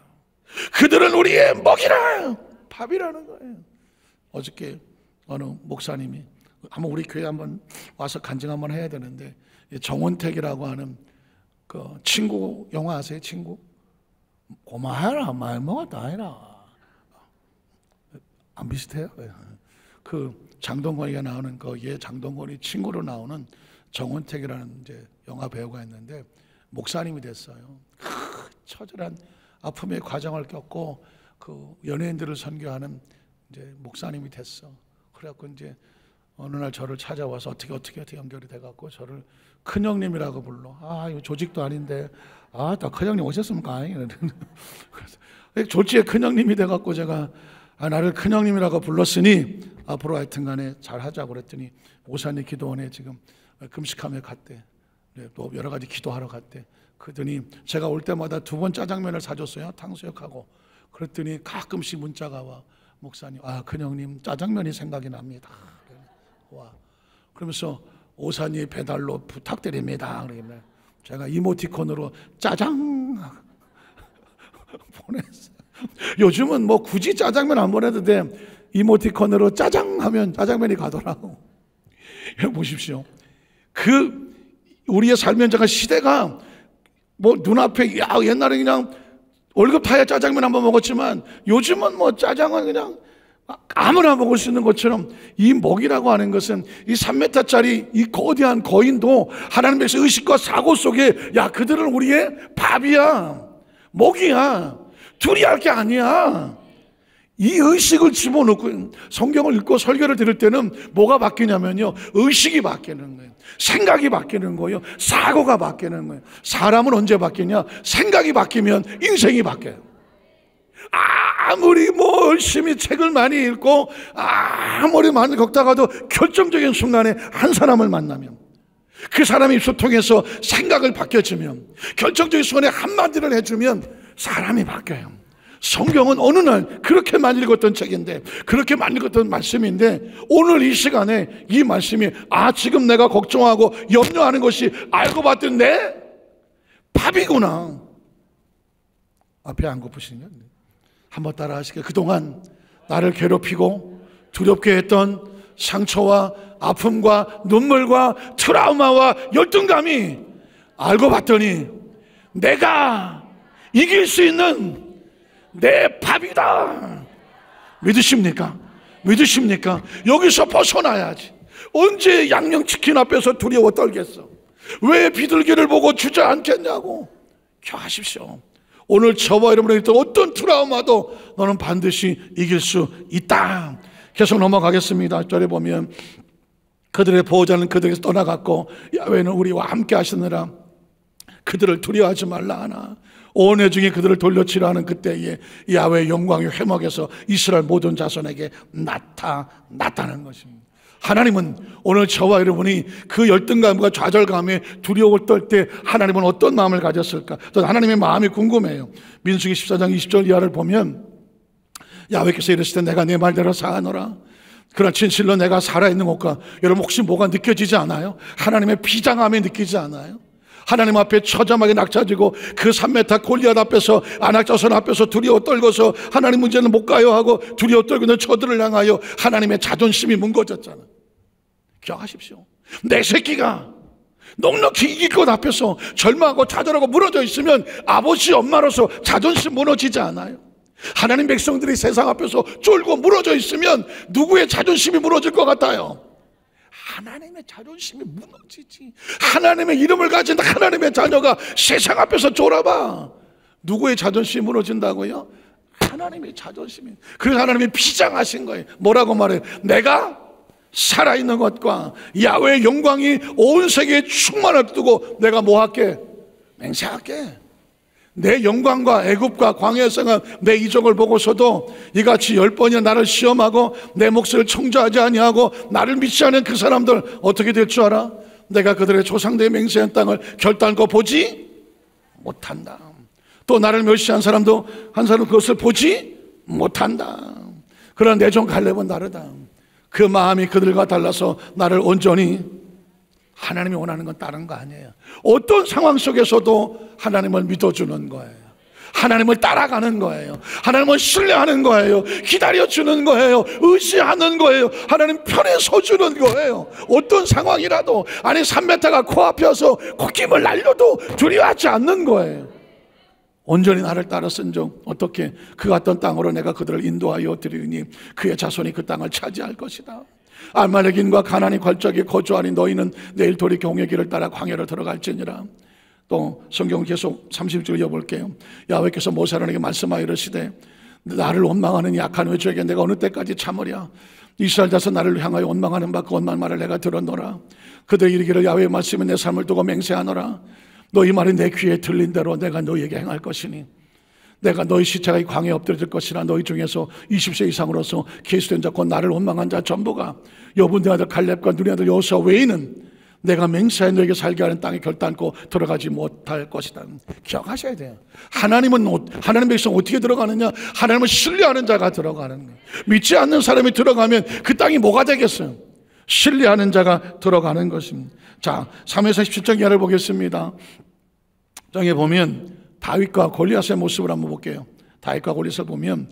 그들은 우리의 먹이라. 밥이라는 거예요. 어저께 어느 목사님이 한번 우리 교회 한번 와서 간증 한번 해야 되는데, 정원택이라고 하는 그 친구 영화 아세요? 친구? 고마해라 말 먹었다 아니라 안 비슷해요? 그 장동건이가 나오는 거기에 장동건이 친구로 나오는 정원택이라는 이제 영화 배우가 있는데 목사님이 됐어요. 처절한 아픔의 과정을 겪고 그 연예인들을 선교하는 이제 목사님이 됐어. 그래갖고 이제 어느 날 저를 찾아와서 어떻게 연결이 돼갖고 저를 큰형님이라고 불러. 아, 이거 조직도 아닌데, 아, 나 큰형님 오셨습니까? 그래서 졸지에 큰형님이 돼갖고 제가 나를 큰형님이라고 불렀으니 앞으로 하여튼간에 잘 하자고 그랬더니 오산리 기도원에 지금 금식하며 갔대. 또 여러 가지 기도하러 갔대. 그러더니 제가 올 때마다 2번 짜장면을 사줬어요. 탕수육하고. 그랬더니 가끔씩 문자가 와. 목사님, 아, 큰형님 짜장면이 생각이 납니다. 와. 그러면서 오산리 배달로 부탁드립니다. 그러길래 제가 이모티콘으로 짜장 보냈어요. 요즘은 뭐 굳이 짜장면 안 보내도 돼. 이모티콘으로 짜장 하면 짜장면이 가더라고. 보십시오. 그 우리의 삶의 현장의 시대가 뭐 눈앞에, 야, 옛날에 그냥 월급 타야 짜장면 한번 먹었지만 요즘은 뭐 짜장은 그냥 아무나 먹을 수 있는 것처럼 이 먹이라고 하는 것은 이 3m짜리 이 거대한 거인도 하나님의 의식과 사고 속에, 야, 그들은 우리의 밥이야, 먹이야, 둘이 할 게 아니야. 이 의식을 집어넣고 성경을 읽고 설교를 들을 때는 뭐가 바뀌냐면요, 의식이 바뀌는 거예요. 생각이 바뀌는 거예요. 사고가 바뀌는 거예요. 사람은 언제 바뀌냐? 생각이 바뀌면 인생이 바뀌어요. 아무리 뭐 열심히 책을 많이 읽고 아무리 많이 겪다가도 결정적인 순간에 한 사람을 만나면, 그 사람의 입술 통해서 생각을 바뀌어주면, 결정적인 손에 한마디를 해주면 사람이 바뀌어요. 성경은 어느 날 그렇게 많이 읽었던 책인데, 그렇게 많이 읽었던 말씀인데, 오늘 이 시간에 이 말씀이 지금 내가 걱정하고 염려하는 것이 알고 봤더니 내 밥이구나. 앞에 안 고프시냐? 한번 따라 하시게. 그동안 나를 괴롭히고 두렵게 했던 상처와 아픔과 눈물과 트라우마와 열등감이 알고 봤더니 내가 이길 수 있는 내 밥이다. 믿으십니까? 믿으십니까? 여기서 벗어나야지. 언제 양념치킨 앞에서 두려워 떨겠어? 왜 비둘기를 보고 주저앉겠냐고. 기억하십시오. 오늘 저와 여러분에게 있던 어떤 트라우마도 너는 반드시 이길 수 있다. 계속 넘어가겠습니다. 1절에 보면 그들의 보호자는 그들에게서 떠나갔고 야훼는 우리와 함께 하시느라 그들을 두려워하지 말라 하나. 온 회중이 그들을 돌려치려 하는 그때에 야훼의 영광이 회막에서 이스라엘 모든 자손에게 나타났다는 것입니다. 하나님은 오늘 저와 여러분이 그 열등감과 좌절감에 두려움을 떨 때 하나님은 어떤 마음을 가졌을까? 저는 하나님의 마음이 궁금해요. 민수기 14장 20절 이하를 보면 야훼께서 이르시되 내가 내 말대로 사하노라. 그러나 진실로 내가 살아있는 것과, 여러분 혹시 뭐가 느껴지지 않아요? 하나님의 비장함이 느끼지 않아요? 하나님 앞에 처참하게 낙차지고 그 3m 골리앗 앞에서, 안악자손 앞에서 두려워 떨고서 하나님 문제는 못 가요 하고 두려워 떨고 있는 저들을 향하여 하나님의 자존심이 뭉거졌잖아요. 기억하십시오. 내 새끼가 넉넉히 이길 것 앞에서 절망하고 좌절하고 무너져 있으면 아버지 엄마로서 자존심 무너지지 않아요? 하나님 백성들이 세상 앞에서 쫄고 무너져 있으면 누구의 자존심이 무너질 것 같아요? 하나님의 자존심이 무너지지. 하나님의 이름을 가진 하나님의 자녀가 세상 앞에서 쫄아봐. 누구의 자존심이 무너진다고요? 하나님의 자존심이. 그래서 하나님이 비장하신 거예요. 뭐라고 말해요? 내가 살아있는 것과 야훼의 영광이 온 세계에 충만을 두고 내가 뭐 할게? 맹세할게. 내 영광과 애굽과 광야에 생한 내 이적을 보고서도 이같이 10번이나 나를 시험하고 내 몫을 청조하지 아니하고 나를 믿지 않은 그 사람들 어떻게 될 줄 알아? 내가 그들의 조상들의 맹세한 땅을 결단코 보지 못한다. 또 나를 멸시한 사람도 한 사람 그것을 보지 못한다. 그러나 내 종 갈렙은 다르다. 그 마음이 그들과 달라서 나를 온전히, 하나님이 원하는 건 다른 거 아니에요. 어떤 상황 속에서도 하나님을 믿어주는 거예요. 하나님을 따라가는 거예요. 하나님을 신뢰하는 거예요. 기다려주는 거예요. 의지하는 거예요. 하나님 편에 서주는 거예요. 어떤 상황이라도, 아니 3m가 코앞에서 콧김을 날려도 두려워하지 않는 거예요. 온전히 나를 따랐은즉 어떻게 그 같던 땅으로 내가 그들을 인도하여 드리니 그의 자손이 그 땅을 차지할 것이다. 아말렉인과 가나안이 괄짝에 거주하니 너희는 내일 돌이켜 홍해 길을 따라 광야로 들어갈지니라. 또 성경 계속 30절 이어볼게요. 야훼께서 모세에게 말씀하여 이르시되 나를 원망하는 약한 외주에게 내가 어느 때까지 참으랴. 이스라엘 자손 나를 향하여 원망하는 바 그 원망 말을 내가 들었노라. 그들이 이르기를 야훼의 말씀이 내 삶을 두고 맹세하노라. 너희 말이 내 귀에 들린 대로 내가 너희에게 행할 것이니 내가 너희 시체가 이 광야에 엎드려질 것이라. 너희 중에서 20세 이상으로서 계수된 자 곧 나를 원망한 자 전부가 여분의 아들 갈렙과 눈의 아들 여호수아 외에는 내가 맹세하여 너에게 살게 하는 땅에 결단코 들어가지 못할 것이다. 기억하셔야 돼요. 하나님은 하나님 백성 어떻게 들어가느냐? 하나님을 신뢰하는 자가 들어가는 거예요. 믿지 않는 사람이 들어가면 그 땅이 뭐가 되겠어요? 신뢰하는 자가 들어가는 것입니다. 자, 3에서 17장 이하를 보겠습니다. 장에 보면 다윗과 골리앗의 모습을 한번 볼게요. 다윗과 골리앗을 보면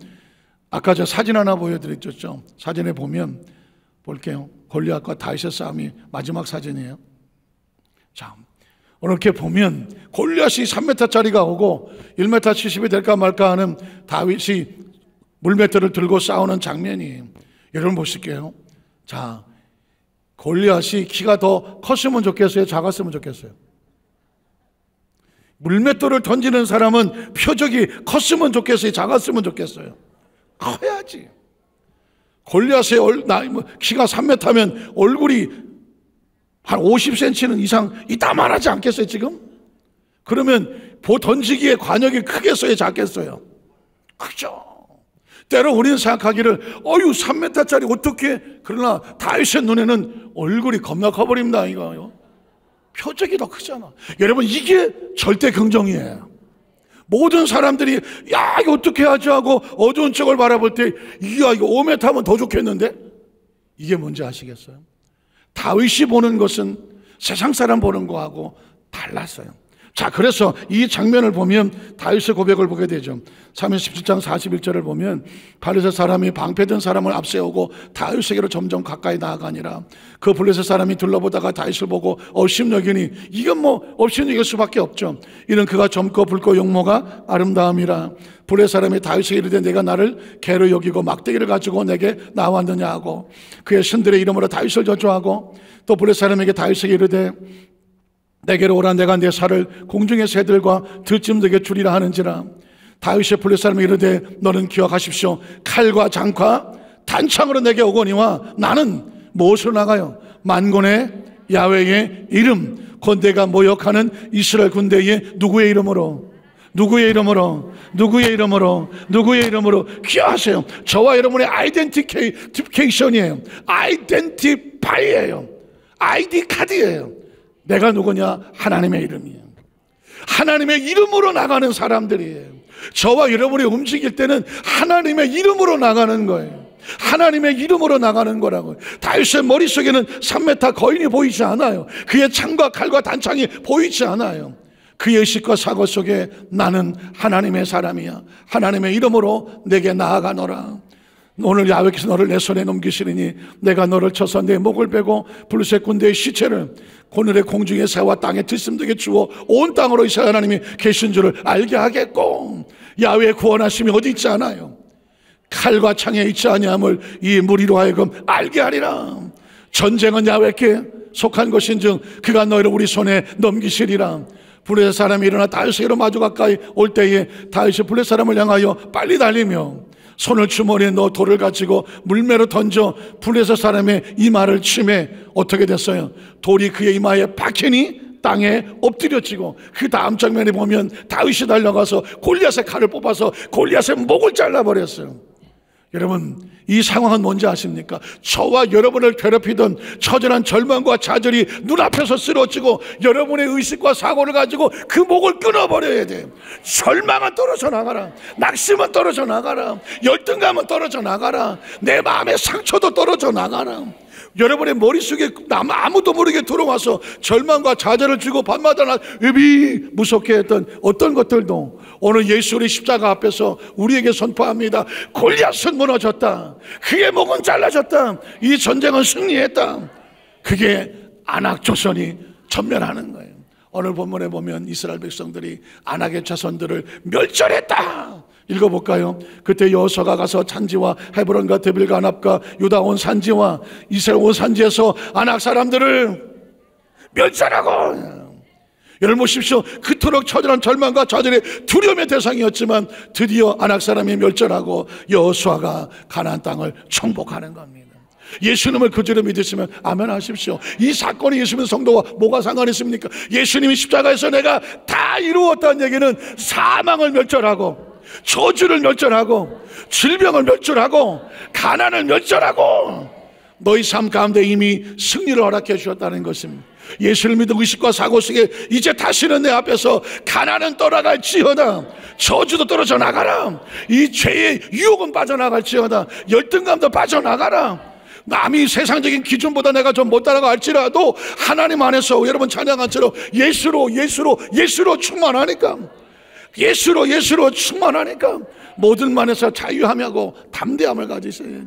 아까 저 사진 하나 보여드렸죠. 사진에 보면 볼게요. 골리앗과 다윗의 싸움이 마지막 사진이에요. 자, 오늘 이렇게 보면 골리앗이 3m짜리가 오고 1m 70이 될까 말까 하는 다윗이 물맷돌을 들고 싸우는 장면이에요. 여러분 보실게요. 자, 골리앗이 키가 더 컸으면 좋겠어요? 작았으면 좋겠어요? 물맷돌을 던지는 사람은 표적이 컸으면 좋겠어요? 작았으면 좋겠어요? 커야지. 골리앗의 키가 3m면 얼굴이 한 50cm는 이상 이따만하지 않겠어요 지금? 그러면 던지기에 관역이 크겠어요 작겠어요? 크죠. 때로 우리는 생각하기를 3m짜리 어떻게, 그러나 다윗의 눈에는 얼굴이 겁나 커버립니다 이거요. 표적이 더 크잖아. 여러분, 이게 절대 긍정이에요. 모든 사람들이 야, 이거 어떻게 하지 하고 어두운 쪽을 바라볼 때 이야, 이거 5m 하면 더 좋겠는데? 이게 뭔지 아시겠어요? 다윗이 보는 것은 세상 사람 보는 거하고 달랐어요. 자, 그래서 이 장면을 보면 다윗의 고백을 보게 되죠. 사무엘 17장 41절을 보면 블레셋 사람이 방패든 사람을 앞세우고 다윗에게로 점점 가까이 나아가니라. 그 블레셋 사람이 둘러보다가 다윗을 보고 업심여기니, 이건 뭐 업심여길 수밖에 없죠. 이는 그가 젊고 붉고 용모가 아름다움이라. 블레셋 사람이 다윗에게 이르되 내가 나를 개로 여기고 막대기를 가지고 내게 나왔느냐 하고 그의 신들의 이름으로 다윗을 저주하고, 또 블레셋 사람에게 다윗에게 이르되 내게로 오라. 내가 내 살을 공중의 새들과 들짐승에게 주리라 하는지라. 다윗의 블레셋 사람이 이르되 너는 기억하십시오. 칼과 장과 단창으로 내게 오거니와 나는 무엇으로 나가요? 만군의 야훼의 이름, 곧 내가 모욕하는 이스라엘 군대의 누구의 이름으로? 누구의 이름으로? 누구의 이름으로? 누구의 이름으로? 기억하세요. 저와 여러분의 아이덴티피케이션이에요. 아이덴티파이예요. 아이디 카드예요. 내가 누구냐? 하나님의 이름이에요. 하나님의 이름으로 나가는 사람들이에요. 저와 여러분이 움직일 때는 하나님의 이름으로 나가는 거예요. 하나님의 이름으로 나가는 거라고요. 다윗의 머릿속에는 3m 거인이 보이지 않아요. 그의 창과 칼과 단창이 보이지 않아요. 그의 의식과 사고 속에 나는 하나님의 사람이야. 하나님의 이름으로 내게 나아가노라. 오늘 야훼께서 너를 내 손에 넘기시리니 내가 너를 쳐서 내 목을 베고 블레셋 군대의 시체를 고늘의 공중의 새와 땅에 들짐승에게 주어 온 땅으로 이스라엘 하나님이 계신 줄을 알게 하겠고, 야훼의 구원하심이 어디 있지 않아요. 칼과 창에 있지 아니함을 이 무리로 하여금 알게 하리라. 전쟁은 야훼께 속한 것인즉 그가 너희를 우리 손에 넘기시리라. 블레셋 사람이 일어나 다윗에게로 마주 가까이 올 때에 다윗이 블레셋 사람을 향하여 빨리 달리며 손을 주머니에 넣어 돌을 가지고 물매로 던져 블레셋 사람의 이마를 치매 어떻게 됐어요? 돌이 그의 이마에 박히니 땅에 엎드려지고, 그 다음 장면에 보면 다윗이 달려가서 골리앗의 칼을 뽑아서 골리앗의 목을 잘라버렸어요. 여러분, 이 상황은 뭔지 아십니까? 저와 여러분을 괴롭히던 처절한 절망과 좌절이 눈앞에서 쓰러지고 여러분의 의식과 사고를 가지고 그 목을 끊어버려야 돼요. 절망은 떨어져 나가라. 낙심은 떨어져 나가라. 열등감은 떨어져 나가라. 내 마음의 상처도 떨어져 나가라. 여러분의 머릿속에 아무도 모르게 들어와서 절망과 좌절을 주고 밤마다 무섭게 했던 어떤 것들도 오늘 예수의 십자가 앞에서 우리에게 선포합니다. 골리앗은 무너졌다. 그의 목은 잘라졌다. 이 전쟁은 승리했다. 그게 아낙 조선이 전멸하는 거예요. 오늘 본문에 보면 이스라엘 백성들이 아낙의 자손들을 멸절했다. 읽어볼까요? 그때 여호수아가 가서 산지와 헤브론과 데빌과 아납과 유다 온 산지와 이스라엘 온 산지에서 아낙 사람들을 멸절하고. 여러분 보십시오. 그토록 처절한 절망과 좌절의 두려움의 대상이었지만 드디어 아낙 사람이 멸절하고 여호수아가 가나안 땅을 정복하는 겁니다. 예수님을 그대로 믿으시면 아멘 하십시오. 이 사건이 예수님 성도와 뭐가 상관이 있습니까? 예수님이 십자가에서 내가 다 이루었다는 얘기는 사망을 멸절하고, 저주를 멸절하고, 질병을 멸절하고, 가난을 멸절하고 너희 삶 가운데 이미 승리를 허락해 주셨다는 것입니다. 예수를 믿는 의식과 사고 속에 이제 다시는 내 앞에서 가난은 떠나갈지어다, 저주도 떨어져 나가라, 이 죄의 유혹은 빠져나갈지어다, 열등감도 빠져나가라. 남이 세상적인 기준보다 내가 좀 못 따라갈지라도 하나님 안에서 여러분 찬양한 처럼 예수로 충만하니까, 예수로 충만하니까 모든 만에서 자유함하고 담대함을 가지셔야 돼요.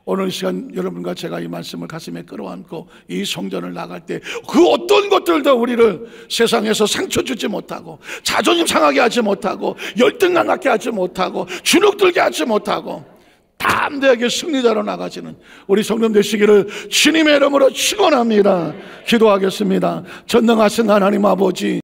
오늘 시간 여러분과 제가 이 말씀을 가슴에 끌어안고 이 성전을 나갈 때 그 어떤 것들도 우리를 세상에서 상처 주지 못하고, 자존심 상하게 하지 못하고, 열등감 갖게 하지 못하고, 주눅들게 하지 못하고 담대하게 승리자로 나가시는 우리 성도 되시기를 주님의 이름으로 축원합니다. 기도하겠습니다. 전능하신 하나님 아버지,